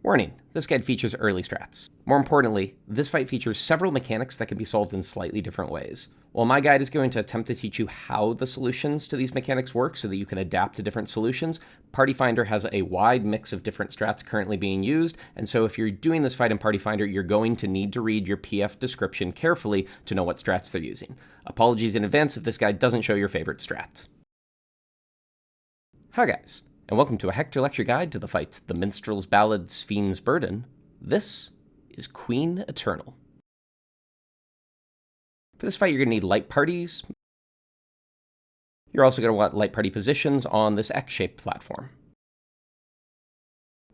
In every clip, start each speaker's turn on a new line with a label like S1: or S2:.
S1: Warning, this guide features early strats. More importantly, this fight features several mechanics that can be solved in slightly different ways. While my guide is going to attempt to teach you how the solutions to these mechanics work so that you can adapt to different solutions, Party Finder has a wide mix of different strats currently being used, and so if you're doing this fight in Party Finder, you're going to need to read your PF description carefully to know what strats they're using. Apologies in advance if this guide doesn't show your favorite strat. Hi guys, and welcome to a Hector Lecture Guide to the fight The Minstrel's Ballad, Sphene's Burden. This is Queen Eternal. For this fight, you're going to need light parties. You're also going to want light party positions on this X-shaped platform.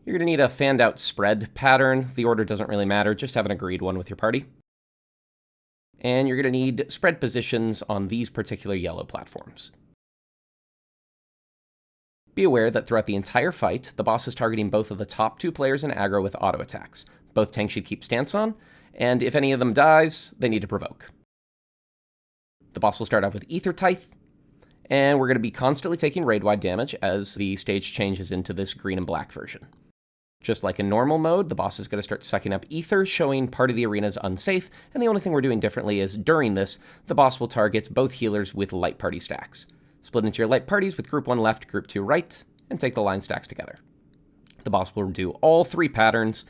S1: You're going to need a fanned-out spread pattern. The order doesn't really matter, just have an agreed one with your party. And you're going to need spread positions on these particular yellow platforms. Be aware that throughout the entire fight, the boss is targeting both of the top two players in aggro with auto attacks. Both tanks should keep stance on, and if any of them dies, they need to provoke. The boss will start out with Ether Tithe, and we're going to be constantly taking raid-wide damage as the stage changes into this green and black version. Just like in normal mode, the boss is going to start sucking up ether, showing part of the arena is unsafe, and the only thing we're doing differently is, during this, the boss will target both healers with light party stacks. Split into your light parties with group 1 left, group 2 right, and take the line stacks together. The boss will do all three patterns,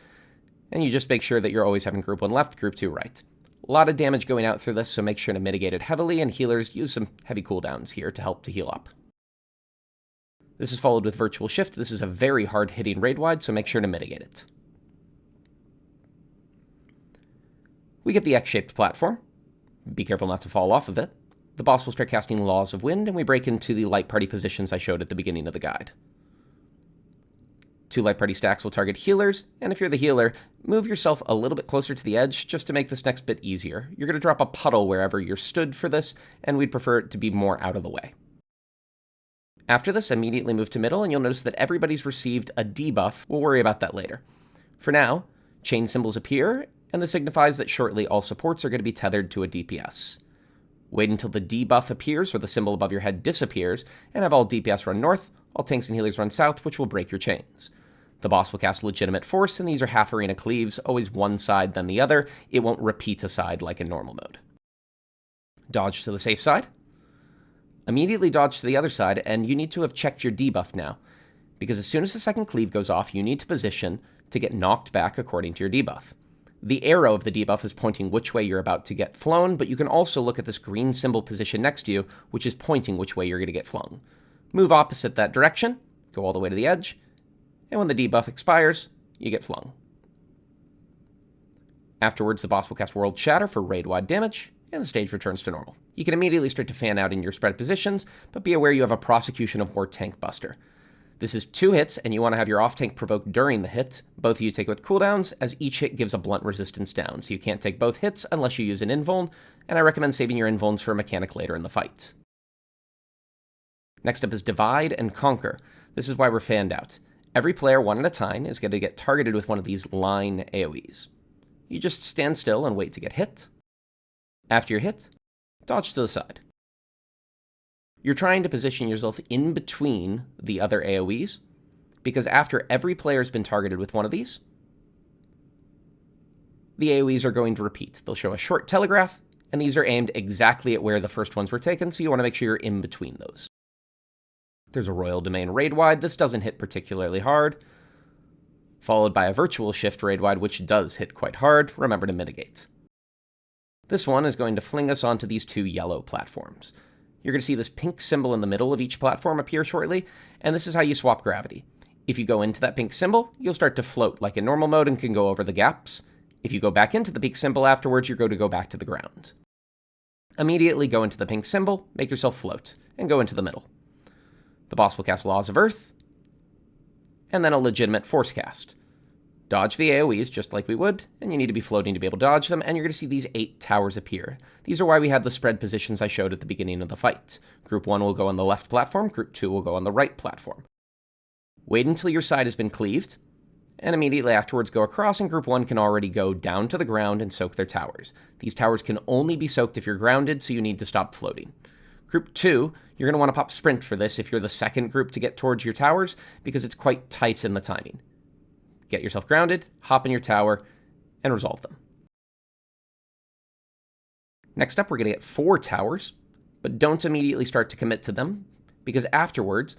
S1: and you just make sure that you're always having group 1 left, group 2 right. A lot of damage going out through this, so make sure to mitigate it heavily, and healers use some heavy cooldowns here to help to heal up. This is followed with Virtual Shift. This is a very hard-hitting raid-wide, so make sure to mitigate it. We get the X-shaped platform. Be careful not to fall off of it. The boss will start casting Laws of Wind, and we break into the light party positions I showed at the beginning of the guide. 2 light party stacks will target healers, and if you're the healer, move yourself a little bit closer to the edge just to make this next bit easier. You're going to drop a puddle wherever you're stood for this, and we'd prefer it to be more out of the way. After this, immediately move to middle, and you'll notice that everybody's received a debuff. We'll worry about that later. For now, chain symbols appear, and this signifies that shortly all supports are going to be tethered to a DPS. Wait until the debuff appears, or the symbol above your head disappears, and have all DPS run north, all tanks and healers run south, which will break your chains. The boss will cast Legitimate Force, and these are half arena cleaves, always one side then the other. It won't repeat a side like in normal mode. Dodge to the safe side. Immediately dodge to the other side, and you need to have checked your debuff now, because as soon as the second cleave goes off, you need to position to get knocked back according to your debuff. The arrow of the debuff is pointing which way you're about to get flown, but you can also look at this green symbol position next to you, which is pointing which way you're going to get flown. Move opposite that direction, go all the way to the edge, and when the debuff expires, you get flung. Afterwards, the boss will cast World Shatter for raid-wide damage, and the stage returns to normal. You can immediately start to fan out in your spread positions, but be aware you have a Prosecution of War Tank Buster. This is 2 hits, and you want to have your off-tank provoke during the hit. Both of you take with cooldowns, as each hit gives a blunt resistance down, so you can't take both hits unless you use an invuln, and I recommend saving your invulns for a mechanic later in the fight. Next up is Divide and Conquer. This is why we're fanned out. Every player, one at a time, is going to get targeted with one of these line AoEs. You just stand still and wait to get hit. After you're hit, dodge to the side. You're trying to position yourself in between the other AoEs, because after every player has been targeted with one of these, the AoEs are going to repeat. They'll show a short telegraph, and these are aimed exactly at where the first ones were taken, so you want to make sure you're in between those. There's a Royal Domain raid-wide. This doesn't hit particularly hard, followed by a Virtual Shift raid-wide, which does hit quite hard. Remember to mitigate. This one is going to fling us onto these 2 yellow platforms. You're going to see this pink symbol in the middle of each platform appear shortly, and this is how you swap gravity. If you go into that pink symbol, you'll start to float like in normal mode and can go over the gaps. If you go back into the pink symbol afterwards, you're going to go back to the ground. Immediately go into the pink symbol, make yourself float, and go into the middle. The boss will cast Laws of Earth, and then a Legitimate Force cast. Dodge the AoEs just like we would, and you need to be floating to be able to dodge them, and you're going to see these 8 towers appear. These are why we had the spread positions I showed at the beginning of the fight. Group 1 will go on the left platform, Group 2 will go on the right platform. Wait until your side has been cleaved, and immediately afterwards go across, and Group 1 can already go down to the ground and soak their towers. These towers can only be soaked if you're grounded, so you need to stop floating. Group 2, you're going to want to pop Sprint for this if you're the second group to get towards your towers, because it's quite tight in the timing. Get yourself grounded, hop in your tower, and resolve them. Next up, we're going to get 4 towers, but don't immediately start to commit to them, because afterwards,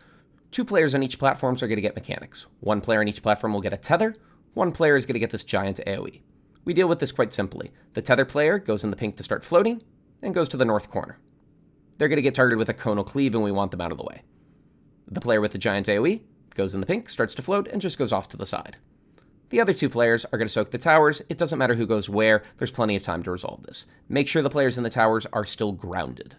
S1: 2 players on each platform are going to get mechanics. 1 player on each platform will get a tether, 1 player is going to get this giant AoE. We deal with this quite simply. The tether player goes in the pink to start floating, and goes to the north corner. They're going to get targeted with a conal cleave, and we want them out of the way. The player with the giant AoE goes in the pink, starts to float, and just goes off to the side. The other 2 players are going to soak the towers. It doesn't matter who goes where. There's plenty of time to resolve this. Make sure the players in the towers are still grounded.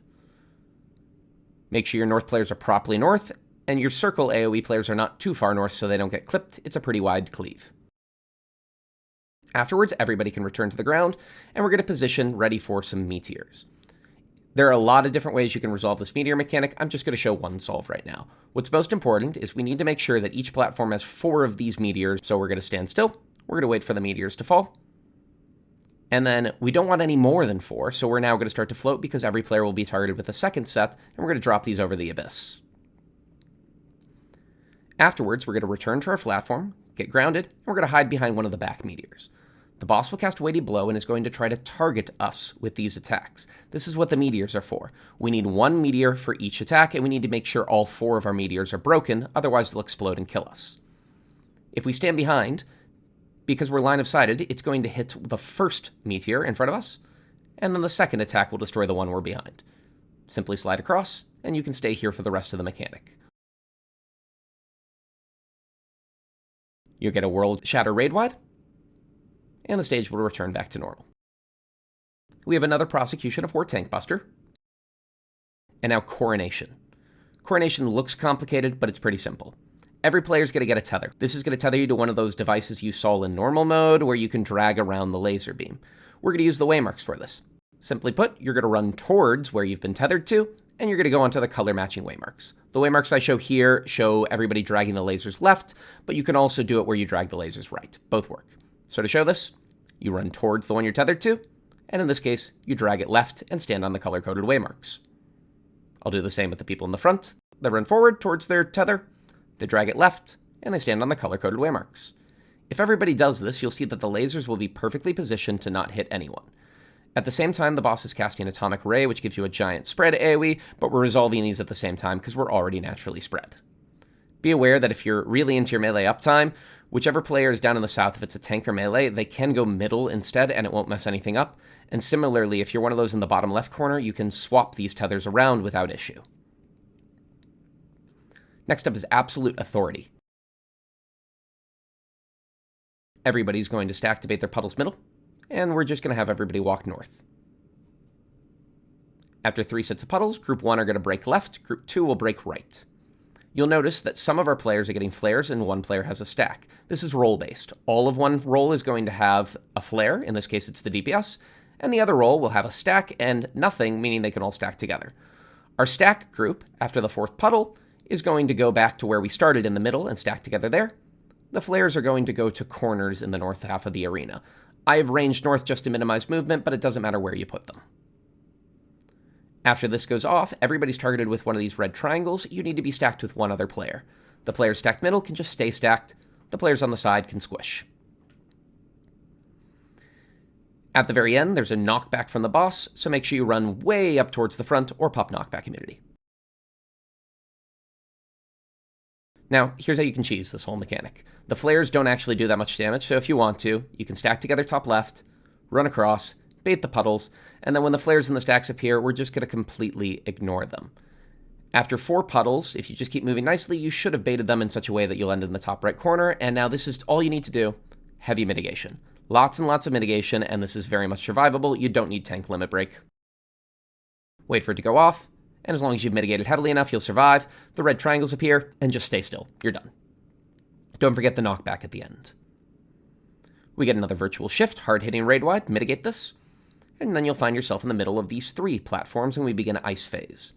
S1: Make sure your north players are properly north, and your circle AoE players are not too far north so they don't get clipped. It's a pretty wide cleave. Afterwards, everybody can return to the ground, and we're going to position ready for some meteors. There are a lot of different ways you can resolve this meteor mechanic. I'm just going to show one solve right now. What's most important is we need to make sure that each platform has 4 of these meteors, so we're going to stand still. We're going to wait for the meteors to fall. And then we don't want any more than 4, so we're now going to start to float because every player will be targeted with a second set, and we're going to drop these over the abyss. Afterwards, we're going to return to our platform, get grounded, and we're going to hide behind one of the back meteors. The boss will cast Weighty Blow and is going to try to target us with these attacks. This is what the meteors are for. We need 1 meteor for each attack, and we need to make sure all 4 of our meteors are broken, otherwise they'll explode and kill us. If we stand behind, because we're line of sighted, it's going to hit the first meteor in front of us, and then the second attack will destroy the one we're behind. Simply slide across, and you can stay here for the rest of the mechanic. You'll get a World Shatter Raid Wide, and the stage will return back to normal. We have another Prosecution of War Tank Buster, and now Coronation. Coronation looks complicated, but it's pretty simple. Every player is going to get a tether. This is going to tether you to one of those devices you saw in normal mode where you can drag around the laser beam. We're going to use the waymarks for this. Simply put, you're going to run towards where you've been tethered to, and you're going to go onto the color matching waymarks. The waymarks I show here show everybody dragging the lasers left, but you can also do it where you drag the lasers right. Both work. So to show this, you run towards the one you're tethered to, and in this case, you drag it left and stand on the color-coded waymarks. I'll do the same with the people in the front. They run forward towards their tether, they drag it left, and they stand on the color-coded waymarks. If everybody does this, you'll see that the lasers will be perfectly positioned to not hit anyone. At the same time, the boss is casting Atomic Ray, which gives you a giant spread AoE, but we're resolving these at the same time because we're already naturally spread. Be aware that if you're really into your melee uptime, whichever player is down in the south, if it's a tank or melee, they can go middle instead and it won't mess anything up. And similarly, if you're one of those in the bottom left corner, you can swap these tethers around without issue. Next up is Absolute Authority. Everybody's going to stack debate their puddles middle, and we're just going to have everybody walk north. After 3 sets of puddles, Group 1 are going to break left, Group 2 will break right. You'll notice that some of our players are getting flares and 1 player has a stack. This is role-based. All of one role is going to have a flare, in this case it's the DPS, and the other role will have a stack and nothing, meaning they can all stack together. Our stack group, after the 4th puddle, is going to go back to where we started in the middle and stack together there. The flares are going to go to corners in the north half of the arena. I have ranged north just to minimize movement, but it doesn't matter where you put them. After this goes off, everybody's targeted with one of these red triangles. You need to be stacked with 1 other player. The players stacked middle can just stay stacked. The players on the side can squish. At the very end, there's a knockback from the boss, so make sure you run way up towards the front or pop knockback immunity. Now, here's how you can cheese this whole mechanic. The flares don't actually do that much damage, so if you want to, you can stack together top left, run across, bait the puddles, and then when the flares and the stacks appear, we're just going to completely ignore them. After 4 puddles, if you just keep moving nicely, you should have baited them in such a way that you'll end in the top right corner, and now this is all you need to do. Heavy mitigation. Lots and lots of mitigation, and this is very much survivable. You don't need tank limit break. Wait for it to go off, and as long as you've mitigated heavily enough, you'll survive. The red triangles appear, and just stay still. You're done. Don't forget the knockback at the end. We get another virtual shift, hard-hitting raid-wide, mitigate this, and then you'll find yourself in the middle of these 3 platforms, and we begin Ice Phase.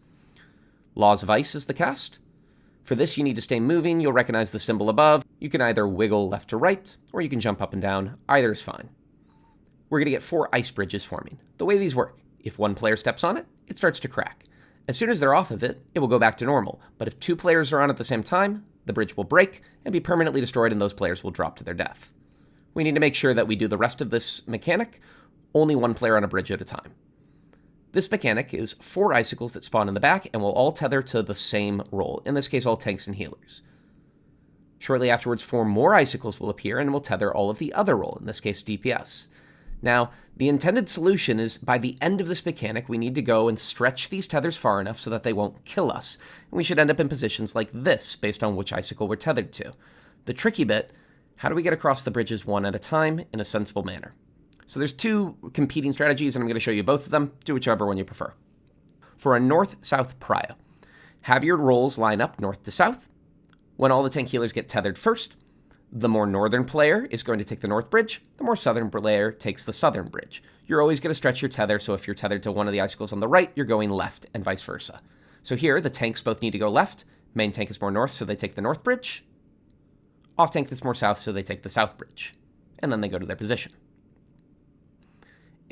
S1: Laws of Ice is the cast. For this, you need to stay moving. You'll recognize the symbol above. You can either wiggle left to right, or you can jump up and down. Either is fine. We're going to get 4 ice bridges forming. The way these work, if 1 player steps on it, it starts to crack. As soon as they're off of it, it will go back to normal. But if 2 players are on at the same time, the bridge will break and be permanently destroyed, and those players will drop to their death. We need to make sure that we do the rest of this mechanic only one player on a bridge at a time. This mechanic is 4 icicles that spawn in the back and will all tether to the same role, in this case all tanks and healers. Shortly afterwards, 4 more icicles will appear and will tether all of the other role, in this case DPS. Now, the intended solution is by the end of this mechanic, we need to go and stretch these tethers far enough so that they won't kill us, and we should end up in positions like this based on which icicle we're tethered to. The tricky bit, how do we get across the bridges one at a time in a sensible manner? So there's 2 competing strategies, and I'm going to show you both of them. Do whichever one you prefer. For a north-south prio, have your rolls line up north to south. When all the tank healers get tethered first, the more northern player is going to take the north bridge, the more southern player takes the southern bridge. You're always going to stretch your tether, so if you're tethered to one of the icicles on the right, you're going left, and vice versa. So here, the tanks both need to go left. Main tank is more north, so they take the north bridge. Off tank is more south, so they take the south bridge. And then they go to their position.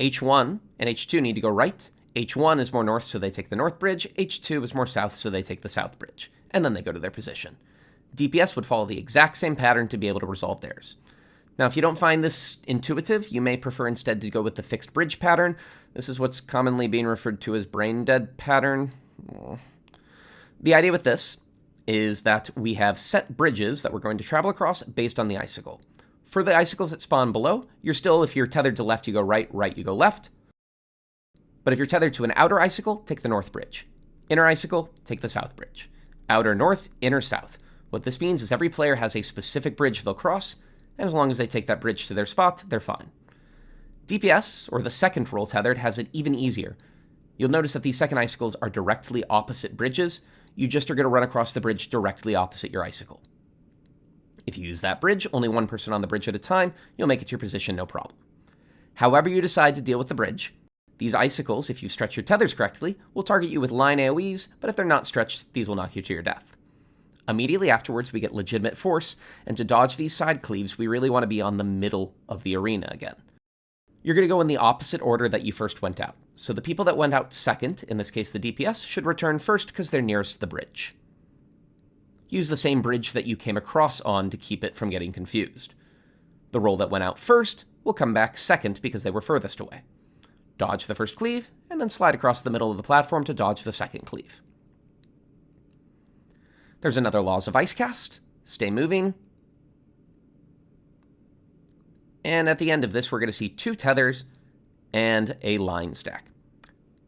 S1: H1 and H2 need to go right. H1 is more north, so they take the north bridge. H2 is more south, so they take the south bridge. And then they go to their position. DPS would follow the exact same pattern to be able to resolve theirs. Now, if you don't find this intuitive, you may prefer instead to go with the fixed bridge pattern. This is what's commonly being referred to as brain dead pattern. The idea with this is that we have set bridges that we're going to travel across based on the icicle. For the icicles that spawn below, if you're tethered to left, you go right, right, you go left. But if you're tethered to an outer icicle, take the north bridge. Inner icicle, take the south bridge. Outer north, inner south. What this means is every player has a specific bridge they'll cross, and as long as they take that bridge to their spot, they're fine. DPS, or the second role tethered, has it even easier. You'll notice that these second icicles are directly opposite bridges. You just are going to run across the bridge directly opposite your icicle. If you use that bridge, only one person on the bridge at a time, you'll make it to your position no problem. However you decide to deal with the bridge, these icicles, if you stretch your tethers correctly, will target you with line AoEs, but if they're not stretched, these will knock you to your death. Immediately afterwards, we get legitimate force, and to dodge these side cleaves, we really want to be on the middle of the arena again. You're going to go in the opposite order that you first went out. So the people that went out second, in this case the DPS, should return first because they're nearest the bridge. Use the same bridge that you came across on to keep it from getting confused. The role that went out first will come back second because they were furthest away. Dodge the first cleave, and then slide across the middle of the platform to dodge the second cleave. There's another Laws of Ice cast. Stay moving. And at the end of this, we're going to see 2 tethers and a line stack.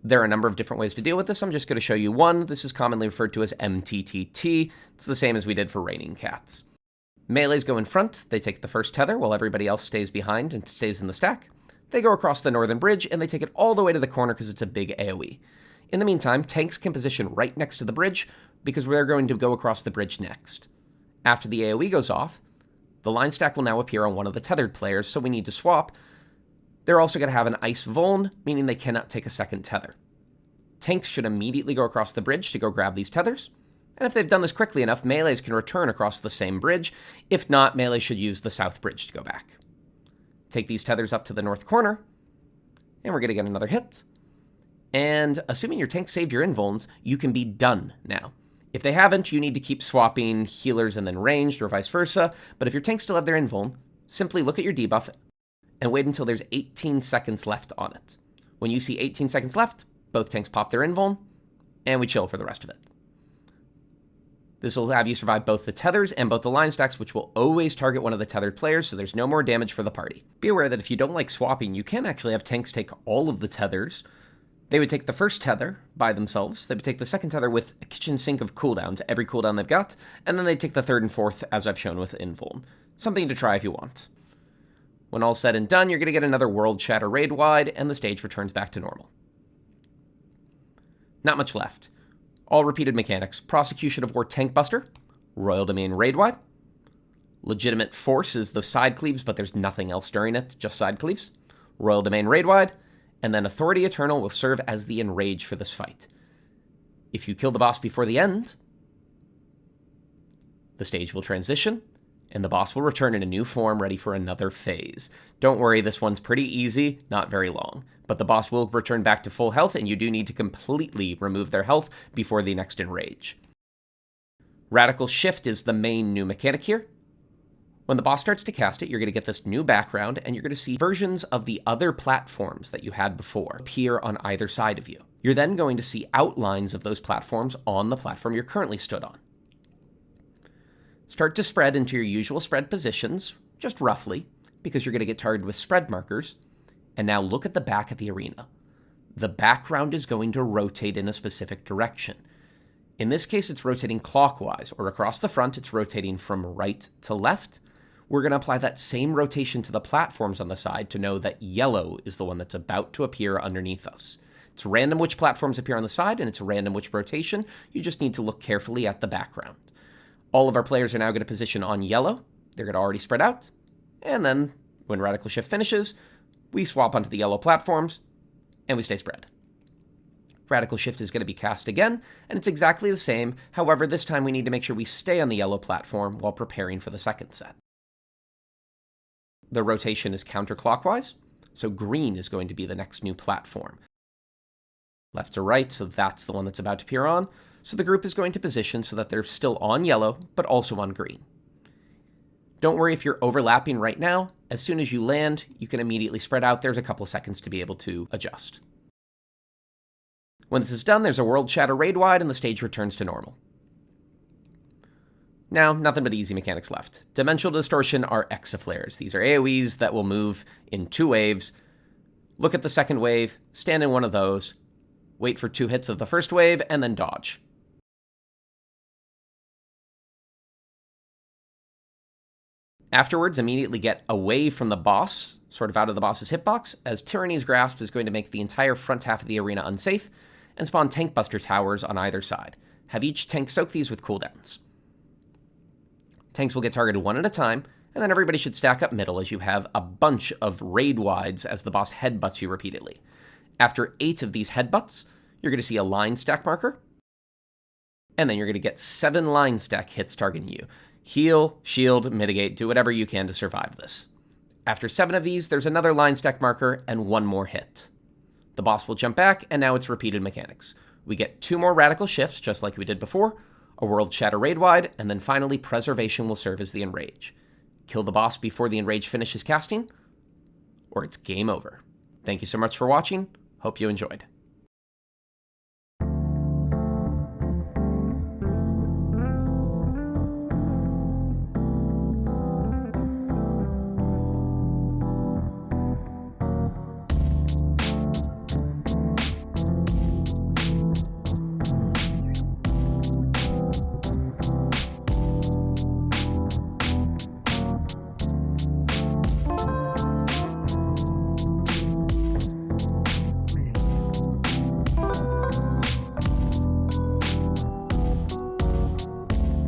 S1: There are a number of different ways to deal with this. I'm just going to show you one. This is commonly referred to as MTTT. It's the same as we did for Raining Cats. Melees go in front. They take the first tether while everybody else stays behind and stays in the stack. They go across the northern bridge, and they take it all the way to the corner because it's a big AoE. In the meantime, tanks can position right next to the bridge because we're going to go across the bridge next. After the AoE goes off, the line stack will now appear on one of the tethered players, so we need to swap. They're also going to have an ice vuln, meaning they cannot take a second tether. Tanks should immediately go across the bridge to go grab these tethers, and if they've done this quickly enough, melees can return across the same bridge. If not, melee should use the south bridge to go back. Take these tethers up to the north corner, and we're going to get another hit. And assuming your tank saved your invulns, you can be done now. If they haven't, you need to keep swapping healers and then ranged, or vice versa. But if your tanks still have their invuln, simply look at your debuff and wait until there's 18 seconds left on it. When you see 18 seconds left, both tanks pop their invuln, and we chill for the rest of it. This will have you survive both the tethers and both the line stacks, which will always target one of the tethered players, so there's no more damage for the party. Be aware that if you don't like swapping, you can actually have tanks take all of the tethers. They would take the first tether by themselves, they would take the second tether with a kitchen sink of cooldown to every cooldown they've got, and then they'd take the third and fourth, as I've shown with invuln. Something to try if you want. When all's said and done, you're going to get another World Shatter raid wide, and the stage returns back to normal. Not much left. All repeated mechanics. Prosecution of War Tank Buster, Royal Domain raid wide. Legitimate Force is the side cleaves, but there's nothing else during it, just side cleaves. Royal Domain raid wide. And then Authority Eternal will serve as the enrage for this fight. If you kill the boss before the end, the stage will transition, and the boss will return in a new form ready for another phase. Don't worry, this one's pretty easy, not very long. But the boss will return back to full health, and you do need to completely remove their health before the next enrage. Radical Shift is the main new mechanic here. When the boss starts to cast it, you're going to get this new background, and you're going to see versions of the other platforms that you had before appear on either side of you. You're then going to see outlines of those platforms on the platform you're currently stood on. Start to spread into your usual spread positions, just roughly, because you're going to get targeted with spread markers. And now look at the back of the arena. The background is going to rotate in a specific direction. In this case, it's rotating clockwise, or across the front, it's rotating from right to left. We're going to apply that same rotation to the platforms on the side to know that yellow is the one that's about to appear underneath us. It's random which platforms appear on the side, and it's random which rotation. You just need to look carefully at the background. All of our players are now going to position on yellow. They're going to already spread out. And then, when Radical Shift finishes, we swap onto the yellow platforms, and we stay spread. Radical Shift is going to be cast again, and it's exactly the same. However, this time we need to make sure we stay on the yellow platform while preparing for the second set. The rotation is counterclockwise, so green is going to be the next new platform. Left to right, so that's the one that's about to appear on. So the group is going to position so that they're still on yellow, but also on green. Don't worry if you're overlapping right now. As soon as you land, you can immediately spread out. There's a couple seconds to be able to adjust. When this is done, there's a world shatter raid wide, and the stage returns to normal. Now, nothing but easy mechanics left. Dimensional Distortion are exaflares. These are AoEs that will move in 2 waves. Look at the second wave, stand in one of those, wait for 2 hits of the first wave, and then dodge. Afterwards, immediately get away from the boss, sort of out of the boss's hitbox, as Tyranny's Grasp is going to make the entire front half of the arena unsafe, and spawn Tank Buster towers on either side. Have each tank soak these with cooldowns. Tanks will get targeted one at a time, and then everybody should stack up middle as you have a bunch of raid wides as the boss headbutts you repeatedly. After 8 of these headbutts, you're going to see a line stack marker, and then you're going to get 7 line stack hits targeting you. Heal, shield, mitigate, do whatever you can to survive this. After 7 of these, there's another line stack marker and 1 more hit. The boss will jump back, and now it's repeated mechanics. We get 2 more radical shifts, just like we did before, a world shatter raid wide, and then finally preservation will serve as the enrage. Kill the boss before the enrage finishes casting, or it's game over. Thank you so much for watching. Hope you enjoyed.